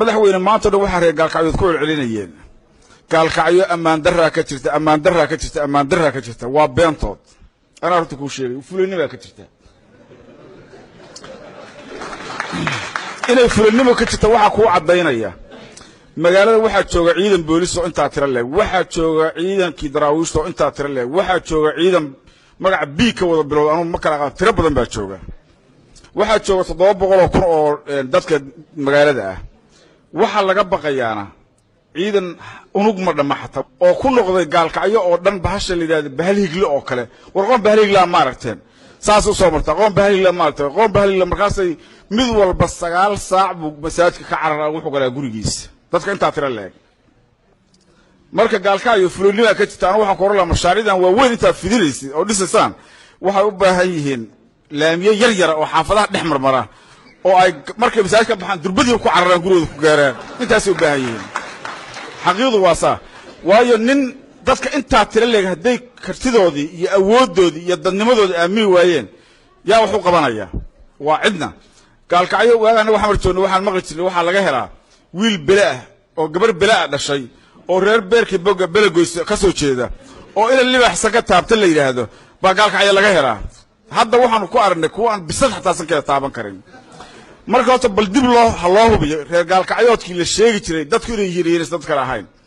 madaxweyne maanta dhan waxa reer gaalkacyood ku celcelinayeen gaalkacyo ammaan darraa ka jirta ammaan darraa ka jirta ammaan darraa ka jirta waa beentood anaa horta kuu sheegay fulinimo ka jirta inay fulinimo ka jirta waxa kuu cadaynaya magaalada waxaa jooga ciidan booliis oo intaa tira leeg waxaa jooga ciidankii daraawiishta oo intaa tira leeg waxaa jooga ciidan magaca B ka wada bilowda anu ma kala tira badan baa jooga waxaa jooga 700 kun oo dadka magaalada ah waxa laga baqayaana ciidan unug ma dhamaxta oo ku noqday gaalkacyo oo dhan bahasha lidaad bahal higle oo kale warqon bahal higle ma aragteen saas u soo marta qoon bahal higle ma aragteen qoon bahal higle markaasay mid walba 9 saac buu masaajidka ka cararaa wuxuu galaa gurigiisa dadka inta tira leeg marka gaalkacyo fulinimo ka jirtaan waxa koor la mashaariidan waa weyn inta fidinaysi oo dhisaysan waxa u baahan yihiin laamiye yar yar oo xaafadaha dhex marmara oo ay markay masaajidka baxaan durbadii ku cararaan gurigooda ku gaaraan intaas u baahan yihiin xaqiiqdu waa saa waayo nin dadka inta tira leeg haday kartidoodii iyo awoodoodii iyo dadnimadoodii aamini waayeen yaa wuxuu qabanaya waa cidna gaalkacyo waagana waxa marjoon waxaan maqli jirnay waxa laga helaa wiil bilaa oo gabar bilaa dhashay oo reer beerkii boga belagoys ka soo jeeda oo ila libaxsan ka taabta la yiraahdo ba gaalkacyo laga helaa hadda waxaan ku aragnay kuwa aan bisad xataa san kala taaban karin marka hore bal dib loo hubiyo reer gaalkacyoodkii la sheegi jiray dadku inay yiriireen dad kala ahayn